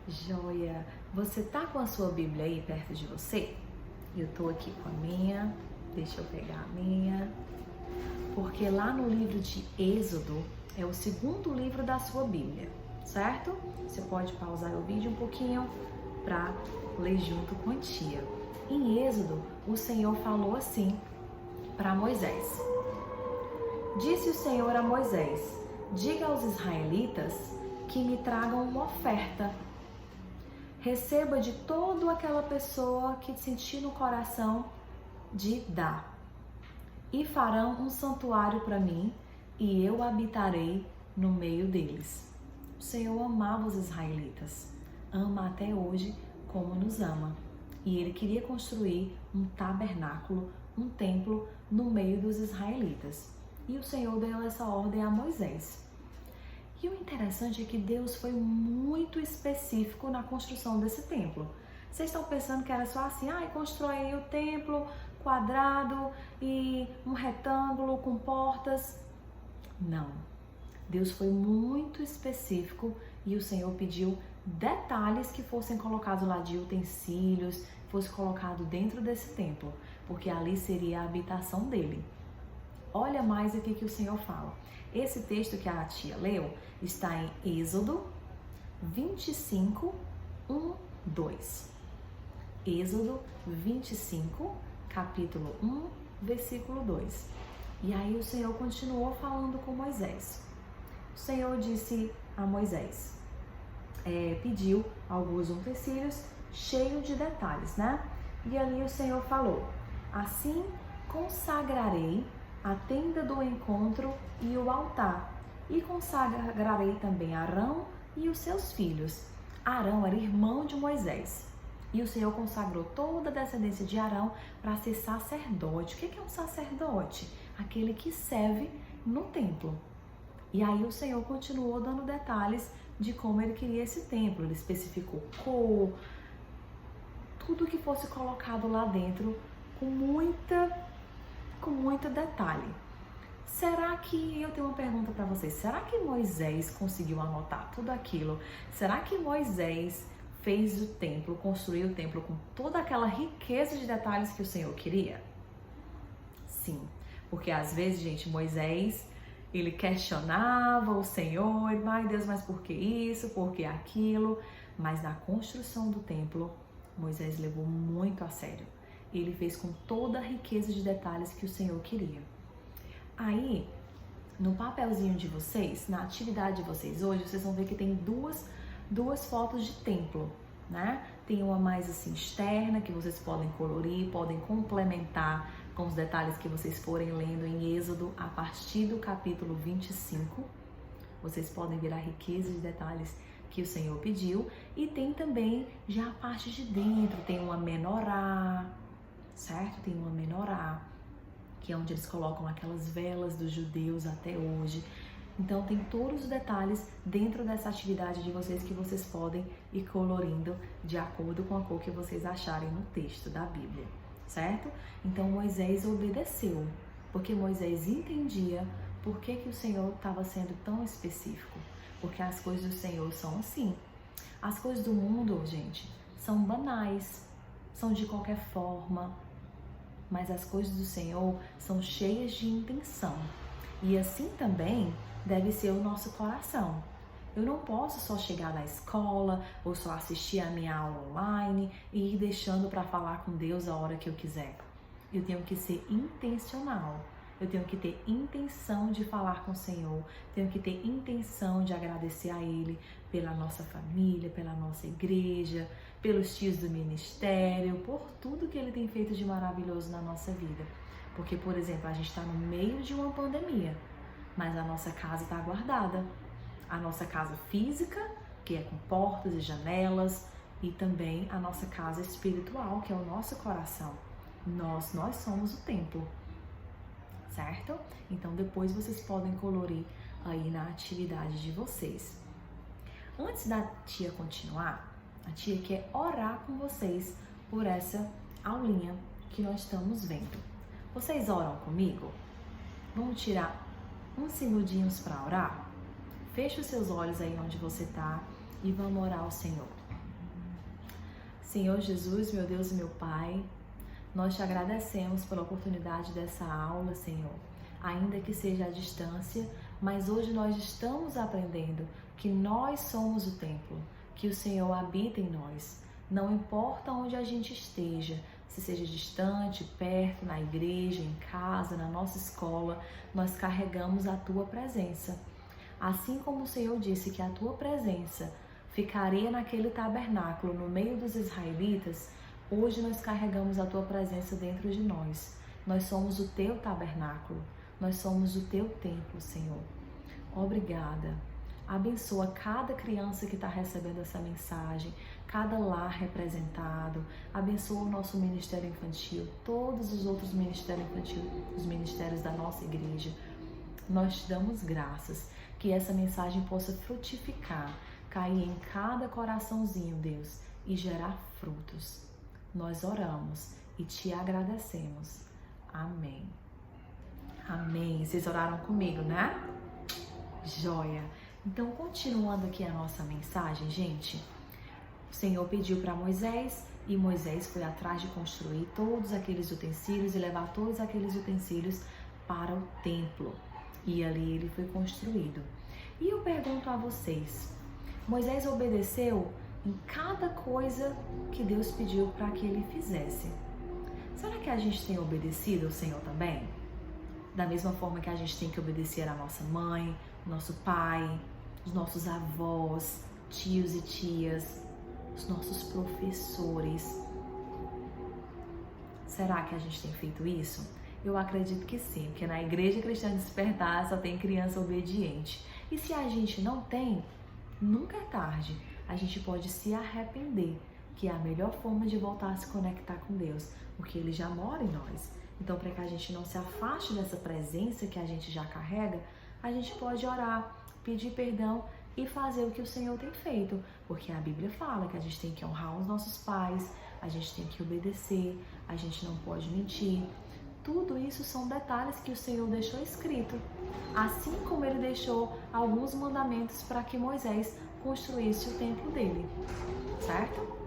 Joia! Você tá com a sua Bíblia aí perto de você? Eu tô aqui com a minha, deixa eu pegar a minha, porque lá no livro de Êxodo é o segundo livro da sua Bíblia, certo? Você pode pausar o vídeo um pouquinho para ler junto com a tia. Em Êxodo, o Senhor falou assim para Moisés: Disse o Senhor a Moisés: diga aos israelitas que me tragam uma oferta. Receba de toda aquela pessoa que sentir no coração de dar. E farão um santuário para mim, e eu habitarei no meio deles. O Senhor amava os israelitas, ama até hoje como nos ama. E ele queria construir um tabernáculo, um templo no meio dos israelitas. E o Senhor deu essa ordem a Moisés. E o interessante é que Deus foi muito específico na construção desse templo. Vocês estão pensando que era só assim, constrói aí o templo quadrado e um retângulo com portas? Não. Deus foi muito específico e o Senhor pediu detalhes que fossem colocados lá de utensílios, fosse colocado dentro desse templo, porque ali seria a habitação dele. Olha mais aqui que o Senhor fala. Esse texto que a tia leu está em Êxodo 25, 1, 2. Êxodo 25, capítulo 1, versículo 2. E aí o Senhor continuou falando com Moisés. O Senhor disse a Moisés, pediu alguns utensílios cheios de detalhes, né? E ali o Senhor falou: assim consagrarei a tenda do encontro e o altar, e consagrarei também Arão e os seus filhos. Arão era irmão de Moisés, e o Senhor consagrou toda a descendência de Arão para ser sacerdote. O que é um sacerdote? Aquele que serve no templo. E aí o Senhor continuou dando detalhes de como ele queria esse templo. Ele especificou cor, tudo que fosse colocado lá dentro com muito detalhe. Será que, eu tenho uma pergunta para vocês, será que Moisés conseguiu anotar tudo aquilo? Será que Moisés fez o templo, construiu o templo com toda aquela riqueza de detalhes que o Senhor queria? Sim, porque às vezes, gente, Moisés, ele questionava o Senhor, ai Deus, mas por que isso, por que aquilo? Mas na construção do templo, Moisés levou muito a sério. Ele fez com toda a riqueza de detalhes que o Senhor queria. Aí, no papelzinho de vocês, na atividade de vocês hoje, vocês vão ver que tem duas fotos de templo, né? Tem uma mais assim externa, que vocês podem colorir, podem complementar com os detalhes que vocês forem lendo em Êxodo a partir do capítulo 25. Vocês podem ver a riqueza de detalhes que o Senhor pediu. E tem também já a parte de dentro, tem uma menorá, certo? Tem uma menorá, que é onde eles colocam aquelas velas dos judeus até hoje. Então tem todos os detalhes dentro dessa atividade de vocês que vocês podem ir colorindo de acordo com a cor que vocês acharem no texto da Bíblia, certo? Então Moisés obedeceu, porque Moisés entendia por que o Senhor estava sendo tão específico. Porque as coisas do Senhor são assim. As coisas do mundo, gente, são banais, são de qualquer forma, mas as coisas do Senhor são cheias de intenção. E assim também deve ser o nosso coração. Eu não posso só chegar na escola ou só assistir a minha aula online e ir deixando para falar com Deus a hora que eu quiser. Eu tenho que ser intencional. Eu tenho que ter intenção de falar com o Senhor, tenho que ter intenção de agradecer a Ele pela nossa família, pela nossa igreja, pelos tios do ministério, por tudo que Ele tem feito de maravilhoso na nossa vida. Porque, por exemplo, a gente está no meio de uma pandemia, mas a nossa casa está guardada. A nossa casa física, que é com portas e janelas, e também a nossa casa espiritual, que é o nosso coração. Nós somos o templo. Certo? Então depois vocês podem colorir aí na atividade de vocês. Antes da tia continuar, a tia quer orar com vocês por essa aulinha que nós estamos vendo. Vocês oram comigo? Vamos tirar uns segundinhos para orar? Feche os seus olhos aí onde você está e vamos orar ao Senhor. Senhor Jesus, meu Deus e meu Pai, nós te agradecemos pela oportunidade dessa aula, Senhor, ainda que seja à distância, mas hoje nós estamos aprendendo que nós somos o templo, que o Senhor habita em nós. Não importa onde a gente esteja, se seja distante, perto, na igreja, em casa, na nossa escola, nós carregamos a Tua presença. Assim como o Senhor disse que a Tua presença ficaria naquele tabernáculo no meio dos israelitas, hoje nós carregamos a Tua presença dentro de nós. Nós somos o Teu tabernáculo, nós somos o Teu templo, Senhor. Obrigada. Abençoa cada criança que está recebendo essa mensagem, cada lar representado. Abençoa o nosso ministério infantil, todos os outros ministérios infantis, os ministérios da nossa igreja. Nós te damos graças, que essa mensagem possa frutificar, cair em cada coraçãozinho, Deus, e gerar frutos. Nós oramos e te agradecemos. Amém. Amém. Vocês oraram comigo, né? Joia. Então, continuando aqui a nossa mensagem, gente, o Senhor pediu para Moisés e Moisés foi atrás de construir todos aqueles utensílios e levar todos aqueles utensílios para o templo. E ali ele foi construído. E eu pergunto a vocês, Moisés obedeceu em cada coisa que Deus pediu para que ele fizesse. Será que a gente tem obedecido ao Senhor também? Da mesma forma que a gente tem que obedecer à nossa mãe, nosso pai, os nossos avós, tios e tias, os nossos professores. Será que a gente tem feito isso? Eu acredito que sim, porque na Igreja Cristã Despertar só tem criança obediente. E se a gente não tem, nunca é tarde. A gente pode se arrepender, que é a melhor forma de voltar a se conectar com Deus, porque Ele já mora em nós. Então, para que a gente não se afaste dessa presença que a gente já carrega, a gente pode orar, pedir perdão e fazer o que o Senhor tem feito. Porque a Bíblia fala que a gente tem que honrar os nossos pais, a gente tem que obedecer, a gente não pode mentir. Tudo isso são detalhes que o Senhor deixou escrito, assim como Ele deixou alguns mandamentos para que Moisés construísse o templo dele, certo?